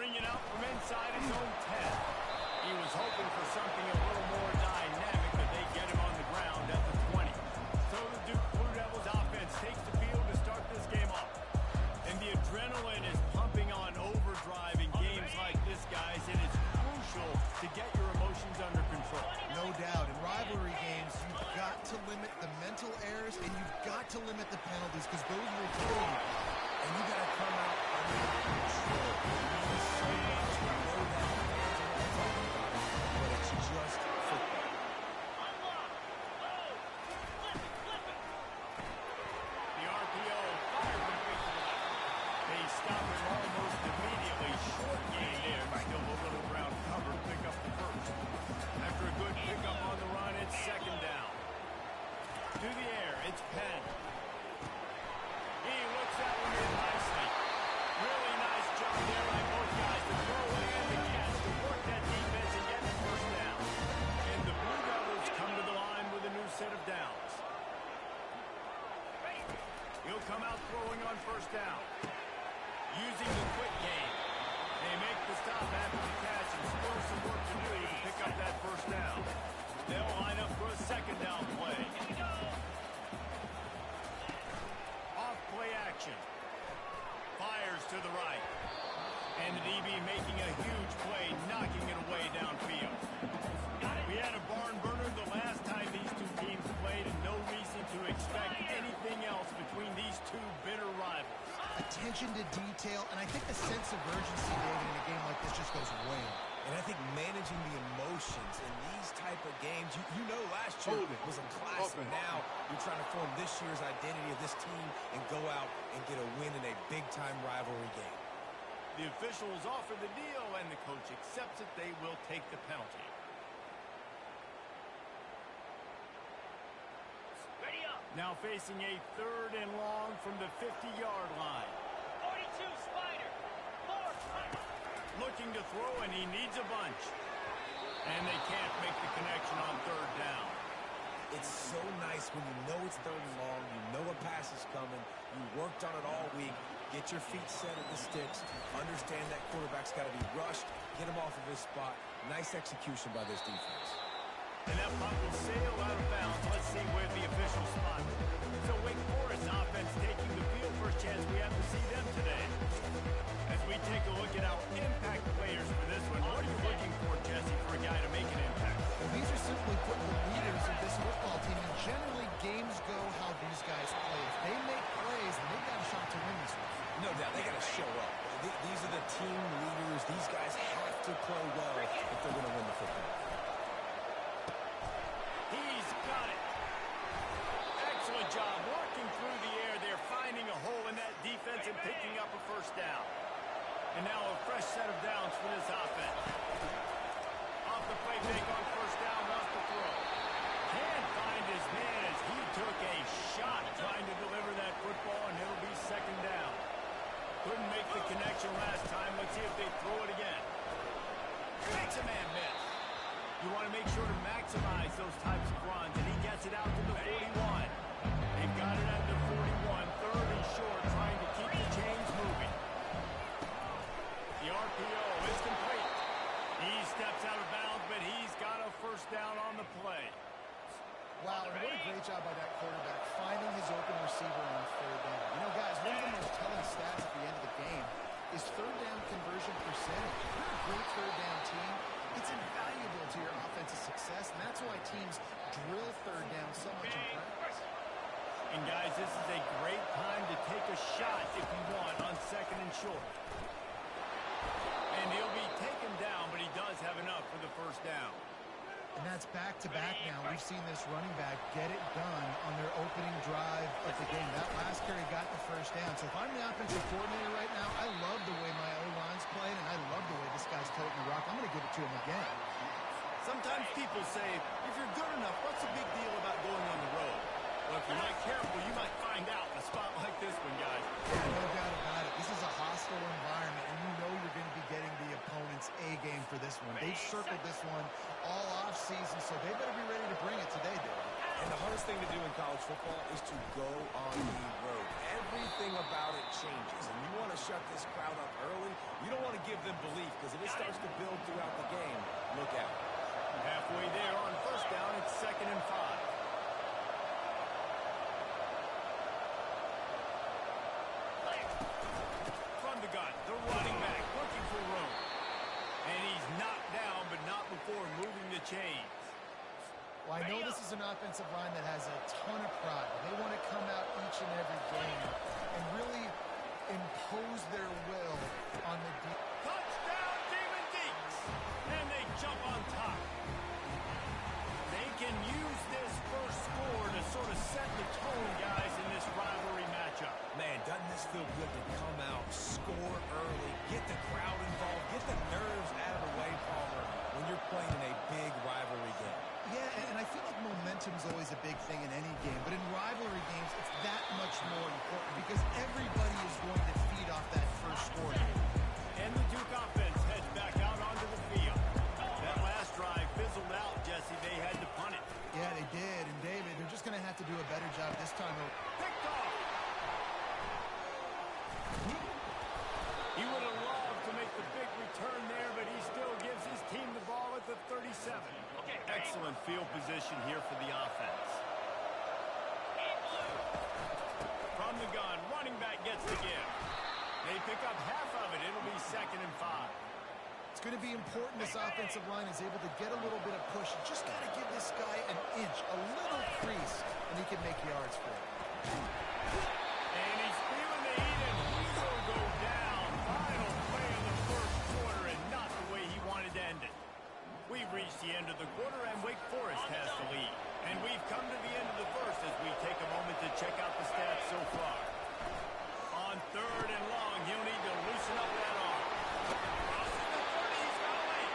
bring it out from inside his own 10. He was hoping for something a little more dynamic, but they get him on the ground at the 20. So the Duke Blue Devils offense takes the field to start this game off. And the adrenaline is pumping on overdrive in games like this, guys, and it's crucial to get your emotions under control. No doubt. In rivalry games, you've got to limit the mental errors and you've got to limit the penalties because those will kill you. And you got to come out under control. It means so much. We know that fans are all talking about it, but it's just football. The RPO fired completely. They stop him almost immediately. Short gain there. Still a little ground cover. Pick up the first. After a good pickup on the run, it's second down. To the air, it's Penn. He looks at him in nicely. Really nice job there by both guys. The throw and the catch to work that defense and get the first down. And the Blue Devils come to the line with a new set of downs. He'll come out throwing on first down. Using the quick game. They make the stop after the catch and still some work to do to pick up that first down. They'll line up for a second down play. Off play action. Fires to the right. And the DB making a huge play, knocking it away downfield. We had a barn burner the last time these two teams played, and no reason to expect anything else between these two bitter rivals. Attention to detail, and I think the sense of urgency, David, in a game like this just goes way up. And I think managing the emotions in these type of games, you know last year was a classic. Now you're trying to form this year's identity of this team and go out and get a win in a big-time rivalry game. The officials offer the deal, and the coach accepts it. They will take the penalty. Now facing a third and long from the 50-yard line. 42, Spider. 4. Looking to throw, and he needs a bunch. And they can't make the connection on third down. It's so nice when you know it's third and long, you know a pass is coming, you worked on it all week, get your feet set at the sticks, understand that quarterback's got to be rushed, get him off of his spot. Nice execution by this defense. And that puck will sail out of bounds. Let's see where the official spot. So Wake Forest offense taking the field. First chance we have to see them today. As we take a look at our impact players for this one, what are you looking for, Jesse, for a guy to make an impact? Well, these are simply put the leaders of this football team, and generally games go how these guys play. If they make plays, then they've got a shot to win this one. No doubt, they got to show up. These are the team leaders. These guys have to play well if they're going to win the football. He's got it. Excellent job working through the air. They're finding a hole in that defense and picking up a first down. And now a fresh set of downs for this offense. Off the play fake on first down, wants to throw. Can't find his man as he took a shot trying to deliver that football, and it'll be second down. Couldn't make the connection last time. Let's see if they throw it again. Makes a man miss. You want to make sure to maximize those types of runs, and he gets it out to the 41. They've got it at the 41, third and short, trying to keep the chains moving. The RPO is complete. He steps out of bounds, but he's got a first down on the play. Wow, and what a great job by that quarterback, finding his open receiver on third down. You know, guys, one of the most telling stats at the end of the game is third down conversion percentage. If you're a great third down team, it's invaluable to your offensive success, and that's why teams drill third down so much in practice. And, guys, this is a great time to take a shot if you want on second and short. And he'll be taken down, but he does have enough for the first down. And that's back-to-back now. We've seen this running back get it done on their opening drive of the game. That last carry got the first down. So if I'm the offensive coordinator right now, I love the way my O-line's playing, and I love the way this guy's toting the rock. I'm going to give it to him again. Sometimes people say, if you're good enough, what's the big deal about going on the road? Well, if you're not careful, you might find out in a spot like this one, guys. Yeah, no doubt about it. This is a hostile environment, and you know you're going to be getting the opponent's A-game for this one. They've circled this one all off-season, so they better be ready to bring it today, David. And the hardest thing to do in college football is to go on the road. everything about it changes. And you want to shut this crowd up early. You don't want to give them belief, because if it starts to build throughout the game, look out. Halfway there on first down, it's 2nd and 5. From the gun, the running back looking for room. And he's knocked down, but not before moving the chains. Well, I know this is an offensive line that has a ton of pride. They want to come out each and every game and really impose their will on the defense. Touchdown, Demon Deeks! And they jump on top. They can use this first score to sort of set the tone, guys, in this rivalry matchup. Man, doesn't this feel good to come out, score early, get the crowd involved, get the nerves out of the way, Palmer, when you're playing in a big rivalry game? Yeah, and I feel like momentum's always a big thing in any game, but in rivalry games, it's that much more important because everybody is going to feed off that first score. And the Duke offense heads back out onto the field. That last drive fizzled out, Jesse. They had to punt it. Yeah, they did. And David, they're just going to have to do a better job this time. Picked off. He would have loved to make the big return there, but he still gives his team the ball at the 37. Excellent field position here for the offense. From the gun, running back gets the give. They pick up half of it. It'll be 2nd and 5. It's going to be important this offensive line is able to get a little bit of push. You just got to give this guy an inch, a little crease, and he can make yards for it. And he's feeling the heat, and he will go down. Final play of the first quarter, and not the way he wanted to end it. We've reached the end of the quarter, and Wake Forest has the lead. And we've come to the end of the first as we take a moment to check out the stats so far. On 3rd and long, he'll need to loosen up that arm. Crossing the 30, he's got to wait.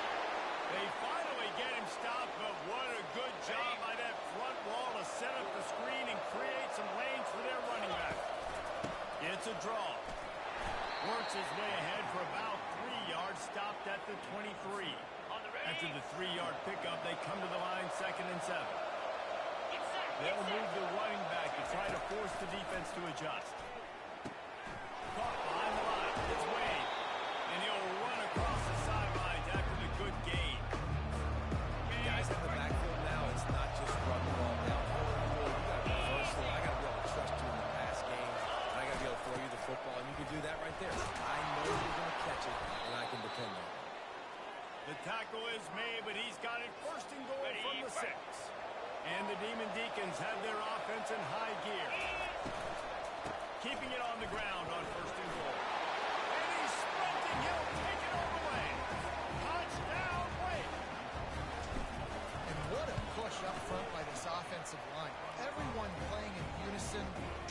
They finally get him stopped, but what a good job by that front wall to set up the screen and create some lanes for their running back. It's a draw. Works his way ahead for about 3 yards, stopped at the 23. After the 3-yard pickup, they come to the line 2nd and 7. They'll move the running back to try to force the defense to adjust. Caught behind the line. It's Wade. And he'll run across the sidelines after the good gain. Guys in the backfield now, it's not just run the ball downfield anymore. You got to be versatile. I got to be able to trust you in the pass game. And I got to be able to throw you the football, and you can do that right there. I know you're going to catch it, and I can depend on it. The tackle is made, but he's got it 1st and goal from the 6. And the Demon Deacons have their offense in high gear. Keeping it on the ground on 1st and goal. And he's sprinting. He'll take it all the way. Touchdown, Wake. And what a push up front by this offensive line. Everyone playing in unison,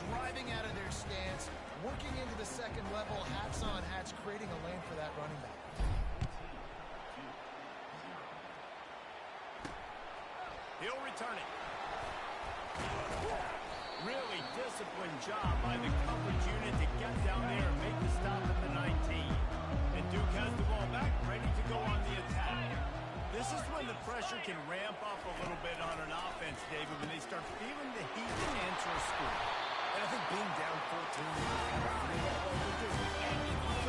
driving out of their stance, working into the 2nd level, hats on hats, creating a lane for that running back. He'll return it. Really disciplined job by the coverage unit to get down there and make the stop at the 19. And Duke has the ball back, ready to go on the attack. This is when the pressure can ramp up a little bit on an offense, David, when they start feeling the heat to answer a score. And I think being down 14,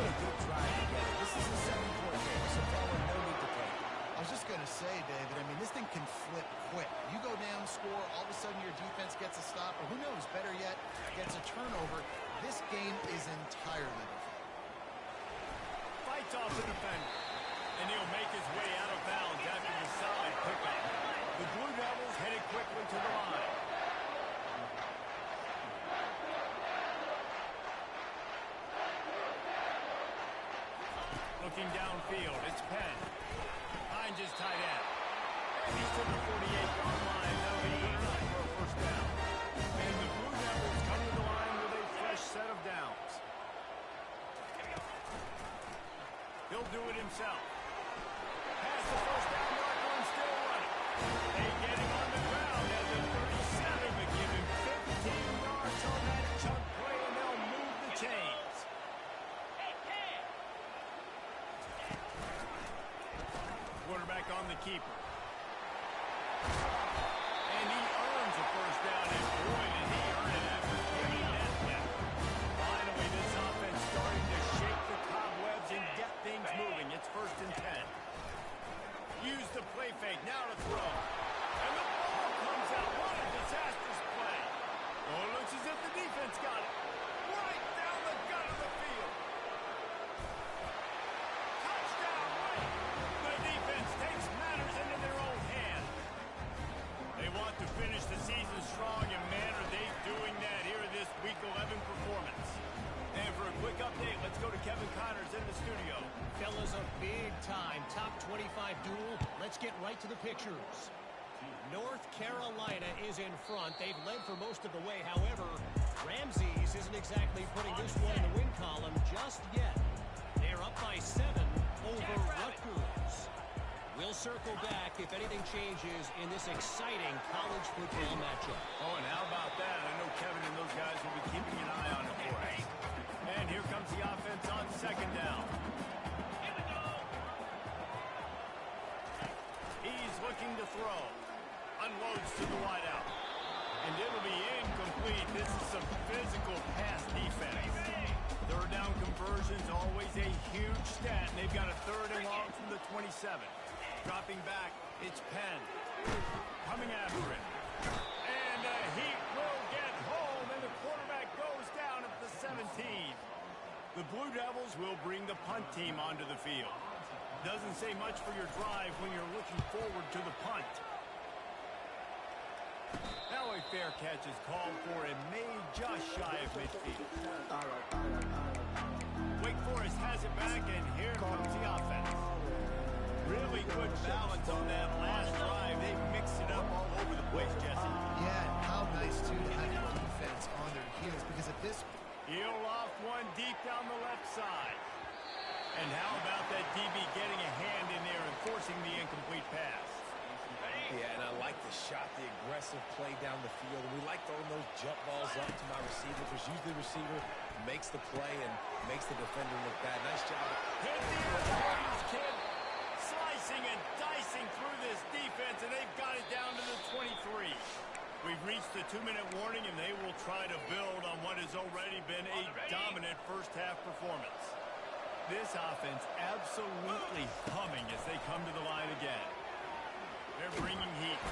put a good drive together. This is a 7-point game, so Palmer, no need to play. I was just going to say, David, I mean, this thing can flip quick. You go down, score, all of a sudden your defense gets a stop, or who knows, better yet, gets a turnover. This game is entirely different. Fights off the defender, and he'll make his way out of bounds after the side pickup. The Blue Devils headed quickly to the line. Looking downfield, it's Penn. Finds his tight end. He's to the 48-yard line. That'll be good enough for a 1st down. And the Blue Devils come to the line with a fresh set of downs. He'll do it himself. Pass the 1st down marker and still running. They get him on the ground at the 37, but give him 15 yards on that chunk play, and they'll move the chains. Quarterback on the keeper. And he earns a 1st down, and boy, did he earn it after giving that back. time top 25 duel. Let's get right to the pictures. North Carolina is in front. They've led for most of the way. However, Ramses isn't exactly putting this one in the win column just yet. They're up by 7 over Rutgers. We'll circle back if anything changes in this exciting college football matchup. Oh, and how about that? I know Kevin and those guys will be keeping an eye on it for us. And here comes the offense on second down. Here we go. He's looking to throw. Unloads to the wideout. And it'll be incomplete. This is some physical pass defense. Third down conversion's always a huge stat, and they've got a third and long from the 27. Dropping back, it's Penn. Coming after it. And he will get home, and the quarterback goes down at the 17. The Blue Devils will bring the punt team onto the field. Doesn't say much for your drive when you're looking forward to the punt. Now a fair catch is called for and made just shy of midfield. Wake Forest has it back, and here comes the offense. Really good balance on that last drive. They mixed it up all over the place, Jesse. Yeah, and how nice, too, to have your defense on their heels, because at this... He'll off one deep down the left side. And how about that DB getting a hand in there and forcing the incomplete pass? Yeah, and I like the shot, the aggressive play down the field. And we like throwing those jump balls up to my receiver, because usually the receiver makes the play and makes the defender look bad. Nice job. Hit the Warriors, kid. Slicing and dicing through this defense, and they've got it down to the 23. We've reached the 2-minute warning, and they will try to build on what has already been a dominant first-half performance. This offense absolutely humming as they come to the line again. They're bringing heat.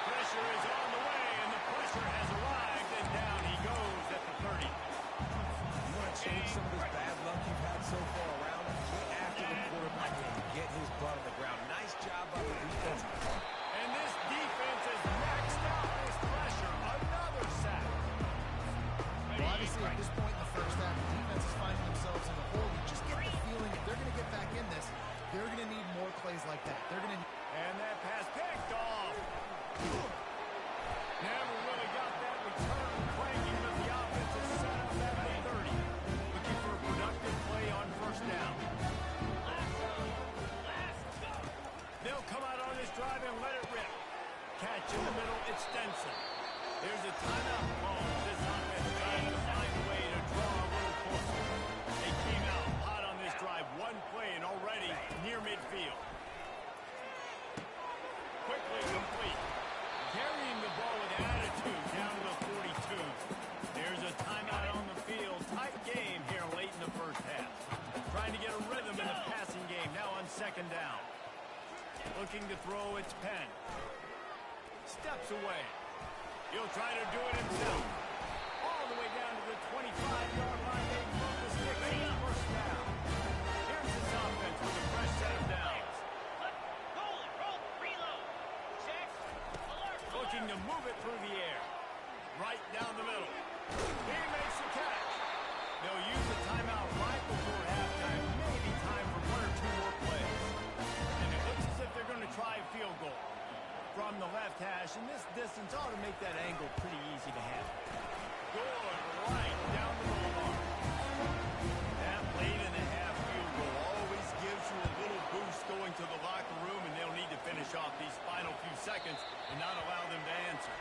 Pressure is on the way, and the pressure has arrived, and down he goes at the 30. You want to change some of this bad luck you've had so far around? Get after the quarterback and get his butt on the ground. Nice job by the defense. And this defense has maxed out this pressure. Another sack. Well, obviously, at this point in the first half, the defense is finding themselves in a hole. You just get the feeling if they're going to get back in this, they're going to need more plays like that. They're going to... And that pass picked off. Never really got that return cranking, but the offense is set up at the 30. Looking for a productive play on first down. They'll come out on this drive and let it rip. Catch in the middle, it's Stenson. There's a timeout call. This offense trying to find a way to draw a little closer. They came out hot on this drive. One play and already near midfield. Quickly complete. Carrying the ball with attitude down to the 42. There's a timeout on the field. Tight game here late in the first half. Trying to get a rhythm in the passing game. Now on second down. Looking to throw, it's Penn. Steps away. He'll try to do it himself. All the way down to the 25-yard line. They move the stick to the first down. Here's this offense with a fresh set of downs. Looking to move it through the air. Right down the middle. He makes the catch. They'll use the timeout right before halftime. Maybe time for 1 or 2 more plays. And it looks as if they're going to try a field goal. From the left hash, and this distance ought to make that angle pretty easy to handle. Good, right down the goal line. That late in the half field goal always gives you a little boost going to the locker room, and they'll need to finish off these final few seconds and not allow them to answer.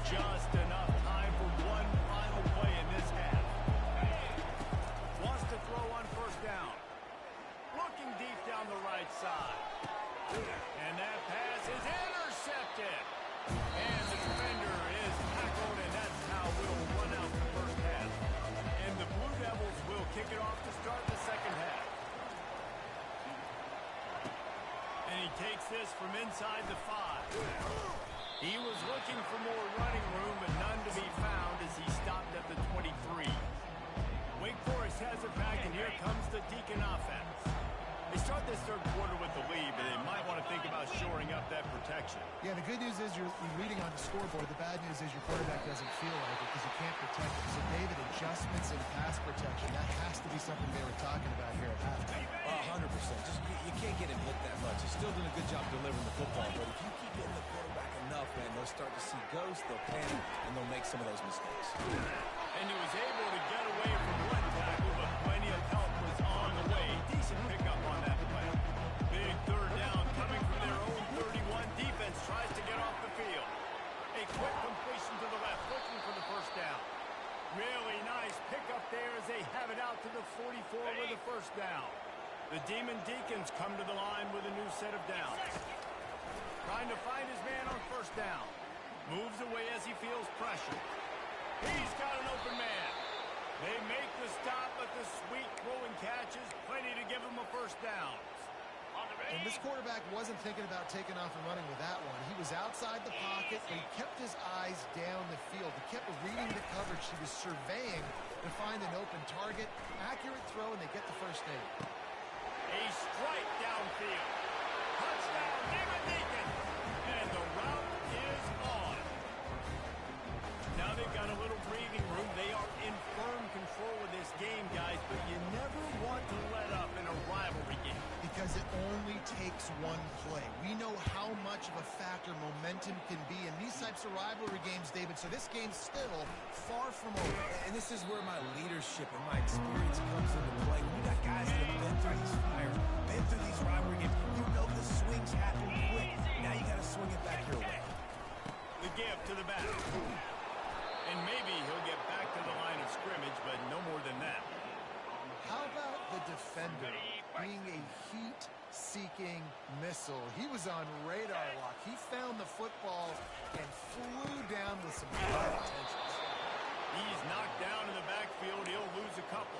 Just enough time for one final play in this half. Wants to throw on first down. Looking deep down the right side. And that pass is intercepted. And the defender is tackled, and that's how we'll run out the first half. And the Blue Devils will kick it off to start the second half. And he takes this from inside the 5. He was looking for more running room, but none to be found as he stopped at the 23. Wake Forest has it back, and here comes the Deacon offense. They start this third quarter with the lead, but they might want to think about shoring up that protection. Yeah, the good news is you're reading on the scoreboard. The bad news is your quarterback doesn't feel like it because you can't protect him. So, David, adjustments in pass protection, that has to be something they were talking about here at halftime. 100%. Just you can't get him hit that much. He's still doing a good job delivering the football, but if you keep hitting the quarterback enough, man, they'll start to see ghosts, they'll panic, and they'll make some of those mistakes. And he was able to get away from one tackle, but plenty of help was on the way. Decent pickup on that play. Big third down coming from their own 31. Defense tries to get off the field. A quick completion to the left, looking for the first down. Really nice pickup there as they have it out to the 44 with the first down. The Demon Deacons come to the line with a new set of downs. Trying to find his man on first down. Moves away as he feels pressure. He's got an open man. They make the stop, but the sweet throwing catch is plenty to give him a first down. And this quarterback wasn't thinking about taking off and running with that one. He was outside the pocket, but he kept his eyes down the field. He kept reading the coverage. He was surveying to find an open target. Accurate throw, and they get the first down. A strike downfield. Touchdown, Demon Deacons. And the route is on. Now they've got a little breathing room. They are in firm control of this game, guys, but you never want to let up in a rivalry game. Because it only takes one play. We know how much of a factor momentum can be in these types of rivalry games, David, so this game's still far from over. And this is where my leadership and my experience comes into play. When you got guys that have been through these fires, been through these rivalry games, you know the swings happen quick. Now you got to swing it back your way. The give to the back. And maybe he'll get back to the line of scrimmage, but no more than that. How about the defender being a heat-seeking missile? He was on radar lock. He found the football and flew down with some high intentions. He's knocked down in the backfield. He'll lose a couple.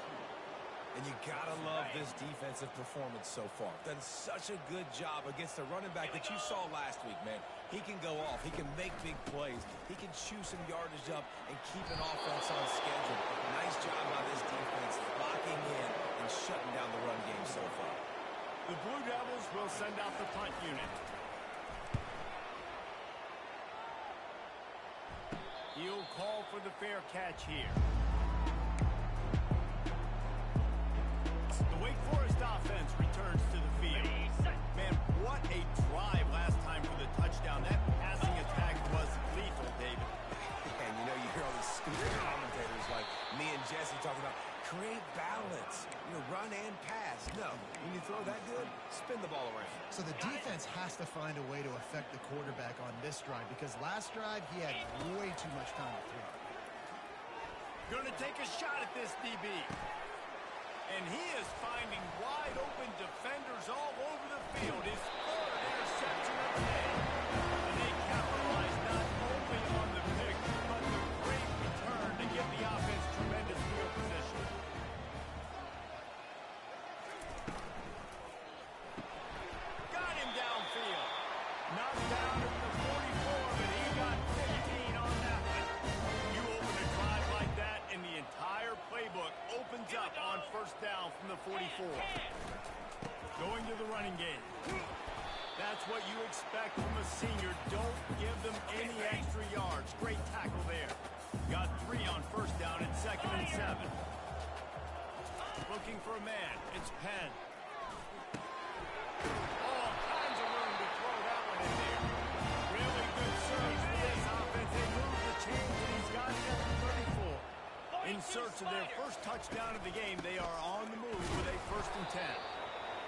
And you gotta love this defensive performance so far. Done such a good job against the running back that you saw last week, man. He can go off. He can make big plays. He can chew some yardage up and keep an offense on schedule. Nice job by this defense locking in and shutting down the run game so far. The Blue Devils will send out the punt unit. He'll call for the fair catch here. The Wake Forest offense returns to the field. Man, what a drive last time for the touchdown. That passing attack was lethal, David. And you know, you hear all these stupid commentators like me and Jesse talking about create balance, run and pass. No, when you throw that good, spin the ball around. So the defense has to find a way to affect the quarterback on this drive because last drive he had way too much time to throw. Gonna take a shot at this DB. And he is finding wide open defenders all over the field. His third interception of the day. And they capitalize not only on the pick, but the great return to give the offense tremendous field position. Got him downfield. Knocked down at the 44, but he got 15 on that one. You open a drive like that, and the entire playbook opens up on first down from the 44. Going to the running game. That's what you expect from a senior. Don't give them any extra yards. Great tackle there. Got 3 on first down and 2nd and 7. Looking for a man. It's Penn. All kinds of room to throw that one in there. Really good surge for this offense. They move the chains, and he's got it at the 34. In search of their first touchdown of the game, they are on the move with a 1st and 10.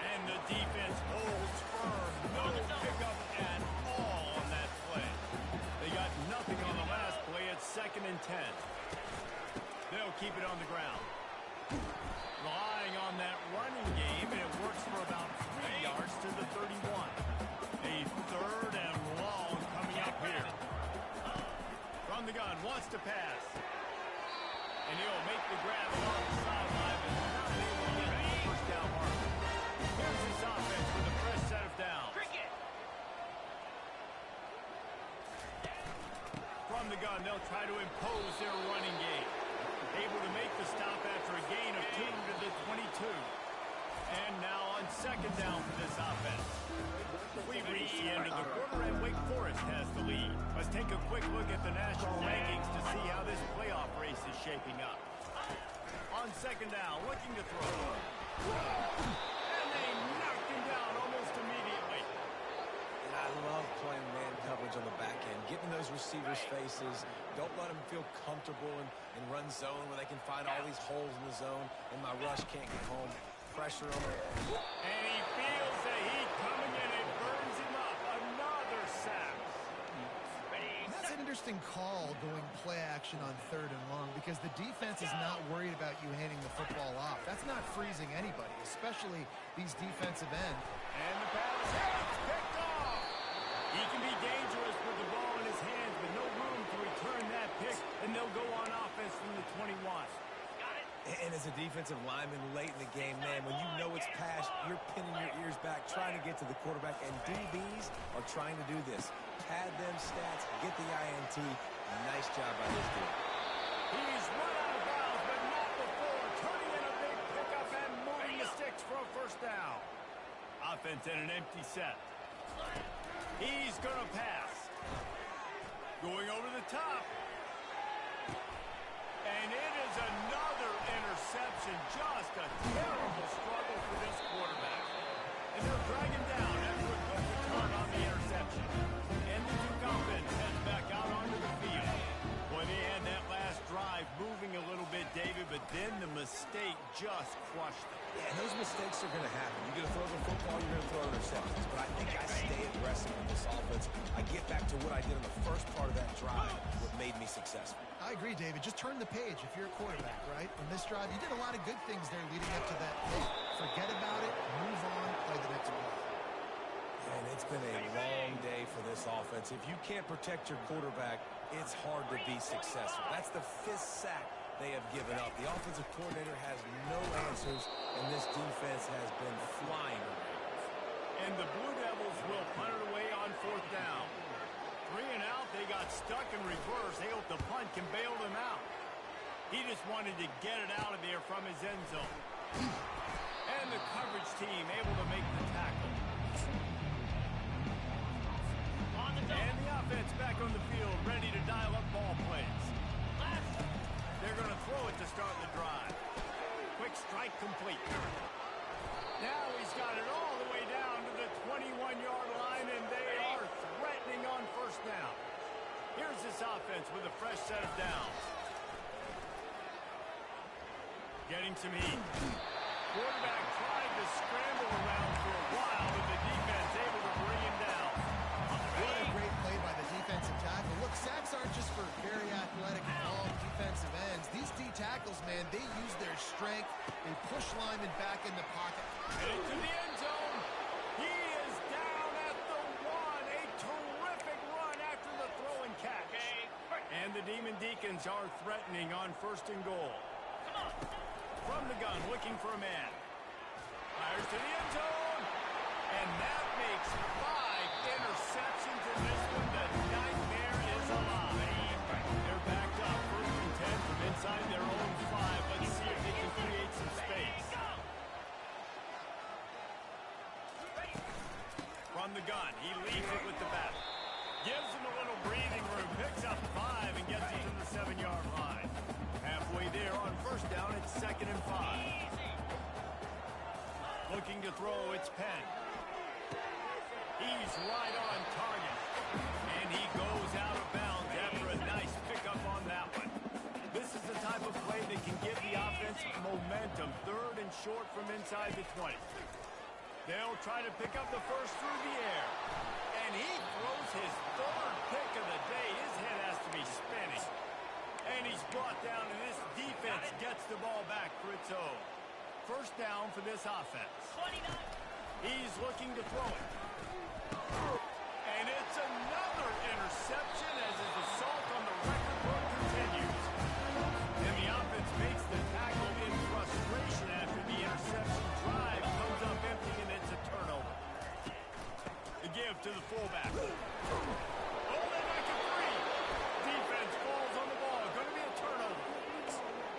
And the defense holds firm. No pickup at all on that play. They got nothing on the last play. It's 2nd and 10. They'll keep it on the ground. Relying on that running game, and it works for about 3 yards to the 31. A 3rd and long coming up here. From the gun, wants to pass. And he'll make the grab along the sideline, but not able to get the first down mark. Here's his offense with a fresh set of downs. From the gun, they'll try to impose their running game. Able to make the stop after a gain of 2 to the 22. And now on 2nd second down for this offense. We reach the end of the quarter, and Wake Forest has the lead. Let's take a quick look at the national rankings to see how this playoff race is shaping up. On second down, looking to throw. And they knocked him down almost immediately. And I love playing man coverage on the back end, getting those receivers' faces. Don't let them feel comfortable in run zone where they can find all these holes in the zone, and my rush can't get home. Pressure on him. And he feels the heat coming in and burns him up. Another sack. That's an interesting call going play action on third and long because the defense is not worried about you handing the football off. That's not freezing anybody, especially these defensive ends. And the pass is picked off. He can be dangerous with the ball in his hands, but no room to return that pick, and they'll go on offense from the 21. And as a defensive lineman late in the game, man, when you know it's past, you're pinning your ears back, trying to get to the quarterback, and DBs are trying to do this. Pad them stats, get the INT. Nice job by this dude. He's run out of bounds, but not before. Turning in a big pickup and moving the sticks for a first down. Offense in an empty set. He's going to pass. Going over the top. And it is another interception. Just a terrible struggle for this quarterback. And they'll drag him down after a good return on the interception. And the Duke offense heads back out onto the field. Boy, they had that last drive moving a little bit, David, but then the mistake just crushed them. Yeah, and those mistakes are going to happen. You're going to throw the football, you're going to throw interceptions. But I think I stay aggressive with this offense. I get back to what I did in the first part of that drive, what made me successful. I agree, David. Just turn the page if you're a quarterback, right? On this drive, you did a lot of good things there leading up to that pick. Forget about it, move on, play the next play. And it's been a long day for this offense. If you can't protect your quarterback, it's hard to be successful. That's the 5th sack they have given up. The offensive coordinator has no answers, and this defense has been flying around. And the Blue Devils will punt it away on 4th down. 3 and out, they got stuck in reverse. They hope the punt can bail them out. He just wanted to get it out of there from his end zone. And the coverage team able to make the tackle. And the offense back on the field, ready to dial up ball plays. They're going to throw it to start the drive. Quick strike complete. Now he's got it all the way down to the 21-yard line, and they are threatening on first down. Here's this offense with a fresh set of downs. Getting some heat. Quarterback tried to scramble around for a while, but the defense able to bring him down. What a great play by the defensive tackle. Look, sacks aren't just for very athletic and long defensive ends. These D tackles, man, they use their strength. They push linemen back in the pocket. Into the end zone. He is down at the 1. A terrific run after the throw and catch. And the Demon Deacons are threatening on 1st and goal. From the gun, looking for a man. Fires to the end zone. And that makes 5 interceptions in this one. The nightmare is alive. They're backed up 1st and 10 from inside their own 5. Let's see if they can create some space. From the gun, he leads it with the bat. Gives him a little breathing room. Picks up 5 and gets it to the 7-yard line. Halfway there on first down, it's 2nd and 5. Looking to throw, it's Penn. He's right on target. And he goes out of bounds after a nice pickup on that one. This is the type of play that can give the offense momentum. 3rd and short from inside the 20. They'll try to pick up the first through the air. And he throws his 3rd pick of the day. His head has to be spinning. And he's brought down, and this defense gets the ball back for its own. First down for this offense. He's looking to throw it. And it's another interception as his assault on the record book continues. And the offense makes the tackle in frustration after the interception. Drive comes up empty, and it's a turnover. The give to the fullback. Oh, they make it free. Defense falls on the ball. Going to be a turnover.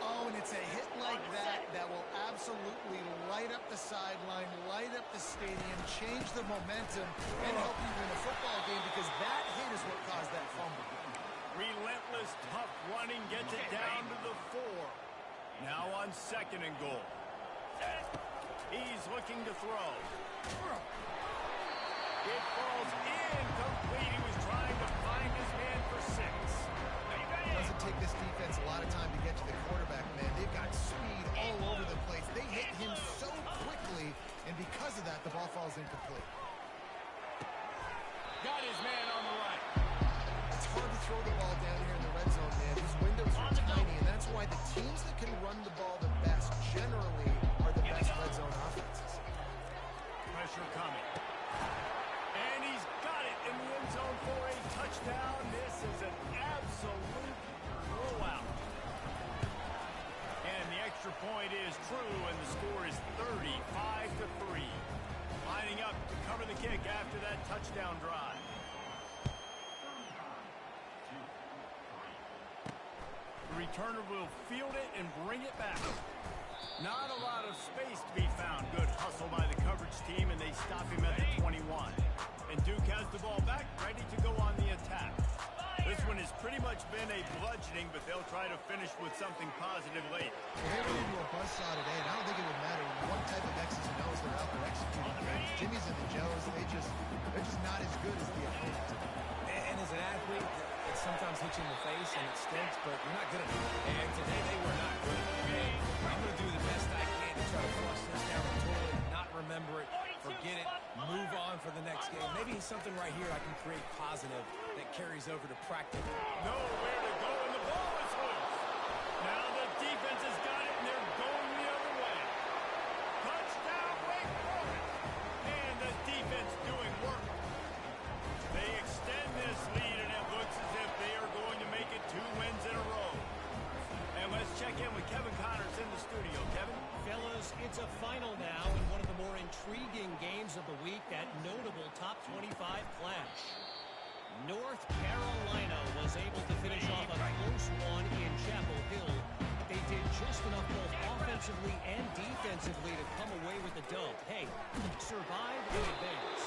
Oh, and it's a hit like that that will absolutely light up the sideline, light up the stadium, change the momentum, and help you win a football game because that hit is what caused that fumble. Relentless, tough running gets it down to the 4. Now on 2nd and goal. He's looking to throw. It falls incomplete. He was trying to find his man for 6. It doesn't take this defense a lot of time to get to the quarterback, man. They've got speed all over the place. They hit him so quickly, and because of that, the ball falls incomplete. Got his man on the right. It's hard to throw the ball down here in the red zone, man. These windows are tiny, and that's why the teams that can run the ball the best generally are the best red zone offenses. Pressure coming. And he's got it in the end zone for a touchdown. This is an absolute blowout. And the extra point is true, and the score is 35-3. Lining up to cover the kick after that touchdown drive. The returner will field it and bring it back. Not a lot of space to be found. Good hustle by the coverage team, and they stop him at the 21. And Duke has the ball back, ready to go on the attack. This one has pretty much been a bludgeoning, but they'll try to finish with something positive later. Well, they went into a buzzsaw today, and I don't think it would matter what type of X's and O's they're out there executing. Jimmy's and the Joes, they're just not as good as the opponent. And as an athlete, it sometimes hits you in the face and it stinks, but you're not good enough. And today they were not good enough. Okay? I'm going to do the best I can to try to flush this down the toilet, not remember it, forget it, move on for the next game. Maybe something right here I can create positive that carries over to practice. Nowhere to go, and the ball is loose. Now the defense has got it, and they're going the other way. Touchdown, Wake Forest. And the defense doing work. They extend this lead, and it looks as if they are going to make it 2 wins in a row. And let's check in with Kevin Connors in the studio. Kevin? Fellas, it's a final now in one of the more intriguing games of the week, that notable top 25 clash. North Carolina was able to finish off a close one in Chapel Hill. They did just enough both offensively and defensively to come away with the dub. Hey, survive and advance.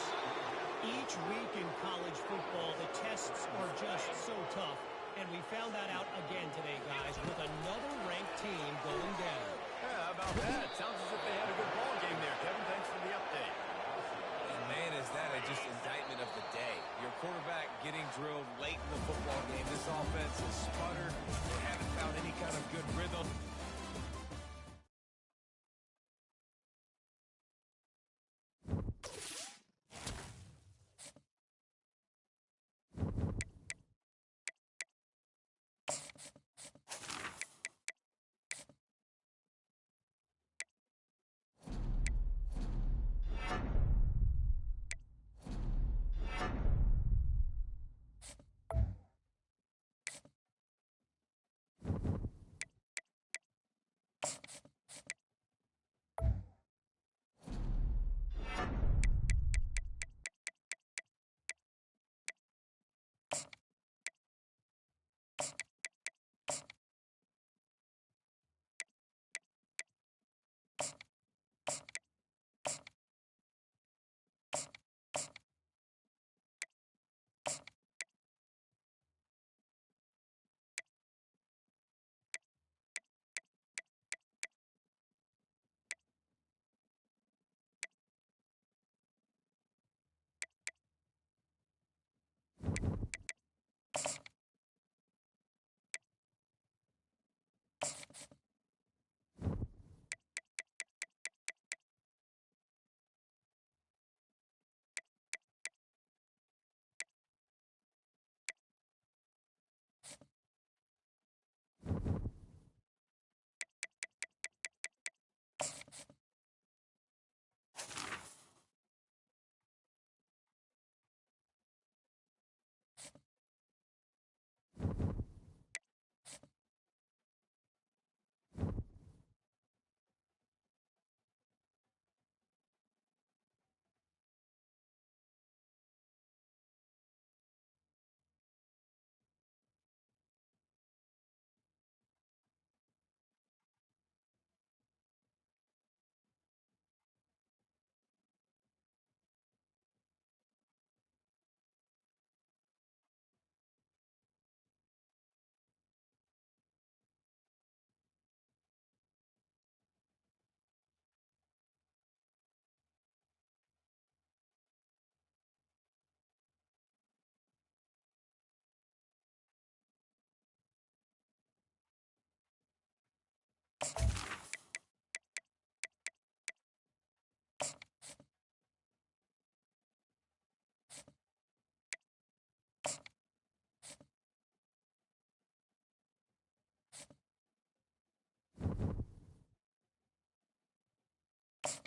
Each week in college football, the tests are just so tough, and we found that out again today, guys, with another ranked team going down. Yeah, how about that? Sounds as if they had a good ball game there, Kevin. Thanks for the update. And man, is that just indictment of the day. Your quarterback getting drilled late in the football game. This offense has sputtered. They haven't found any kind of good rhythm. Spectacular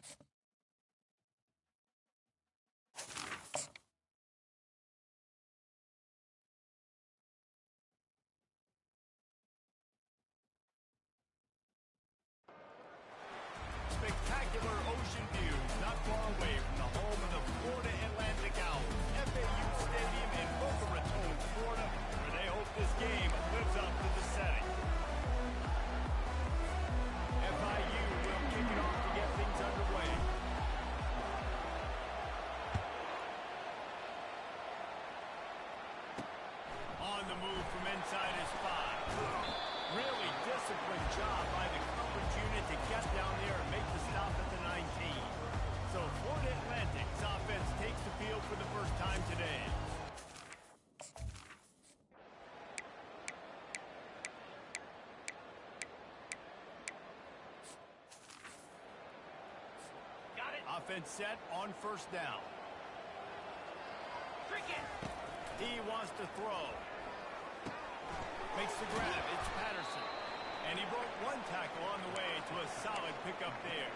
ocean views not far away from the home of the Florida Atlantic Owls, FAU Stadium in Boca Raton, Florida, where they hope this game lives up to the setting. FIU will kick it off to get things underway. On the move from inside his 5. Really disciplined job by the coverage unit to get down there and make the stop at the 19. So Florida Atlantic's offense takes the field for the first time today. Got it. Offense set on first down. Cricket. He wants to throw. Makes the grab. It's Patterson. And he broke one tackle on the way to a solid pickup there.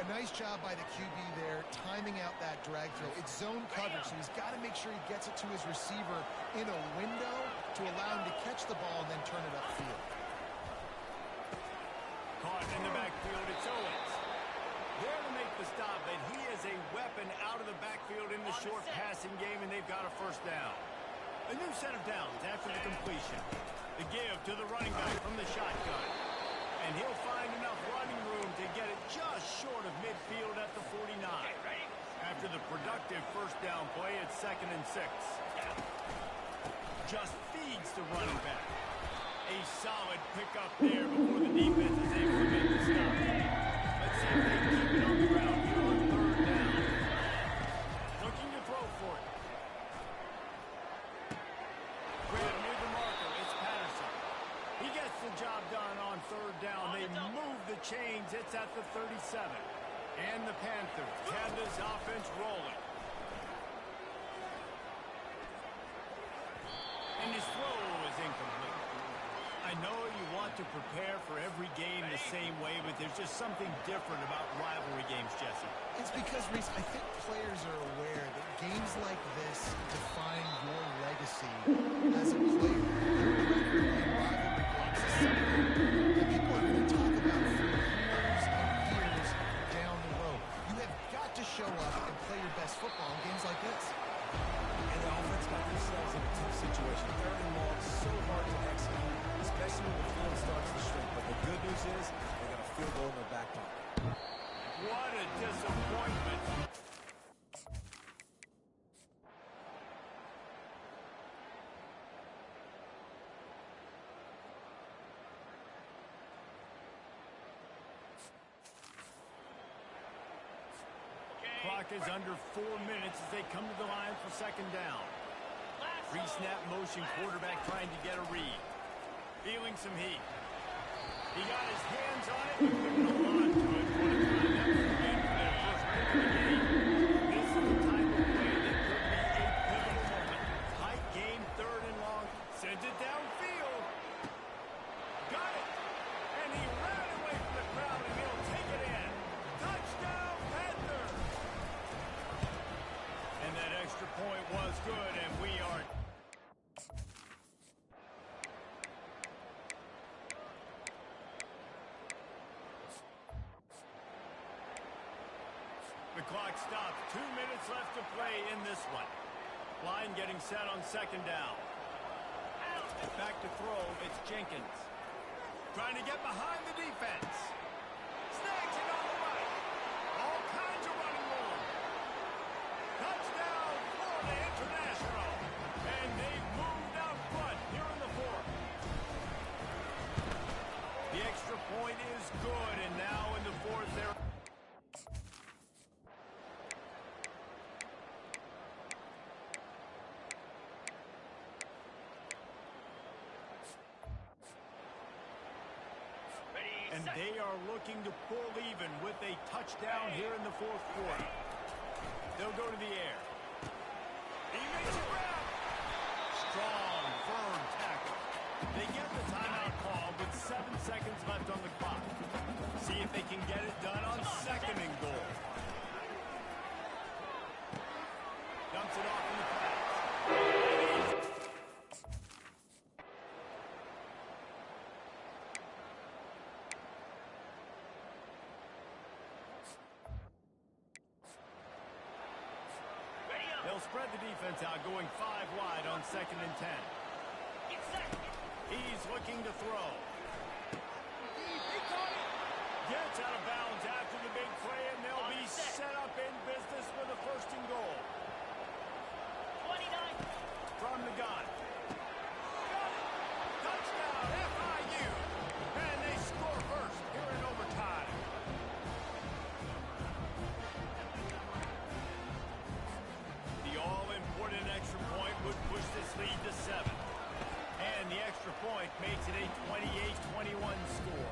A nice job by the QB there, timing out that drag throw. It's zone coverage, so he's got to make sure he gets it to his receiver in a window to allow him to catch the ball and then turn it upfield. Caught in the backfield, it's Owens. There to make the stop, but he is a weapon out of the backfield in the short passing game, and they've got a first down. A new set of downs after the completion. The give to the running back from the shotgun. And he'll find enough running room to get it just short of midfield at the 49. After the productive first down play, it's 2nd and 6. Just feeds the running back. A solid pickup there before the defense is able to make the stop. Let's see if they can keep it on the ground here on 3rd down. Looking to throw for it. Grab near the marker. It's Patterson. He gets the job done on 3rd down. They move the chains. It's at the 37. And the Panthers have this offense rolling. And his throw is incomplete. I know you want to prepare for every game the same way, but there's just something different about rivalry games, Jesse. It's because, Reese, I think players are aware that games like this define your legacy as a player. Your record in rivalry games is something that people are going to talk about for years and years down the road. You have got to show up and play your best football in games like this. And the offense got themselves in a tough situation. 3rd and long, so hard to execute, especially when the field starts to shrink. But the good news is they got a field goal in their back pocket. What a disappointment. Clock is under 4 minutes as they come to the line for 2nd down. Pre-snap motion, quarterback trying to get a read. Feeling some heat. He got his hands on it. He couldn't hold on to it. What a time that would have been for their first pick of the game. This is the type of play that could be a pivotal moment. Tight game, 3rd and long. Sends it downfield. Got it. And he ran away from the crowd, and he'll take it in. Touchdown, Panthers. And that extra point was good, and we are... The clock stops. 2 minutes left to play in this one. Line getting set on 2nd down. Back to throw. It's Jenkins. Trying to get behind the defense. Snags it on the right. All kinds of running room. Touchdown, Florida International. And they've moved out front here in the 4th. The extra point is good, and now in the 4th, they're... And they are looking to pull even with a touchdown here in the 4th quarter. They'll go to the air. He makes a grab. Strong, firm tackle. They get the timeout call with 7 seconds left on the clock. See if they can get it done on 2nd and They'll spread the defense out, going 5 wide on 2nd and 10. Get set. He's looking to throw. He caught it. Gets out of bounds after the big play, and they'll be set up in business with a 1st and goal. 29. From the gun. Got it. Touchdown, FIU. And they score first here in overtime. The all-important extra point would push this lead to 7. And the extra point makes it a 28-21 score.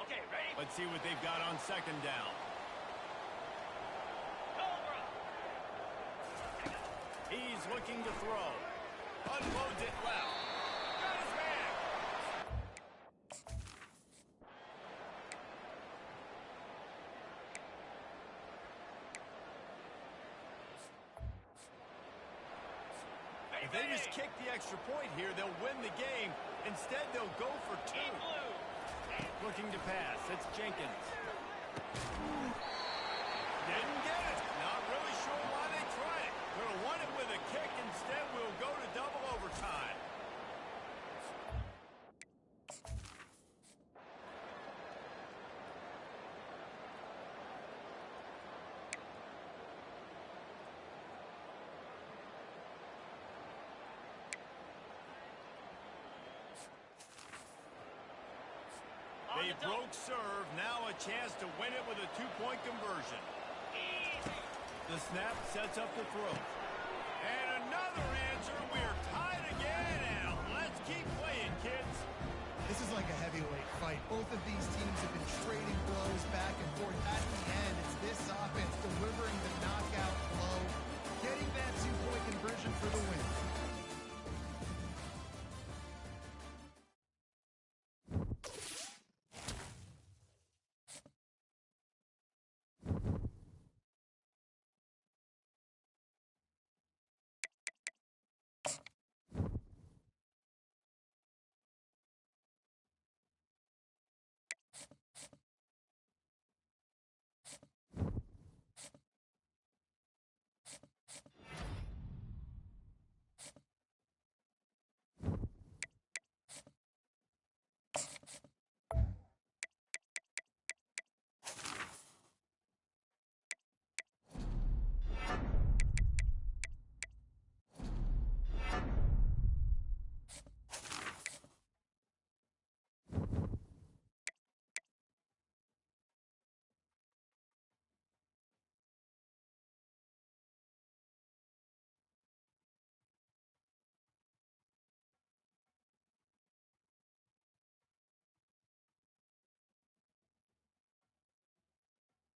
Okay, ready? Let's see what they've got on 2nd down. Cobra. He's looking to throw. Unloads it left. Got his man. If they just kick the extra point here, they'll win the game. Instead, they'll go for 2. In blue. Looking to pass. It's Jenkins. Didn't get it. Not really sure why they tried it. Could have won it with a kick. Instead, we'll go to double overtime. They broke serve. Now a chance to win it with a 2-point conversion. Easy. The snap sets up the throw. And another answer. We're tied again. And let's keep playing, kids. This is like a heavyweight fight. Both of these teams have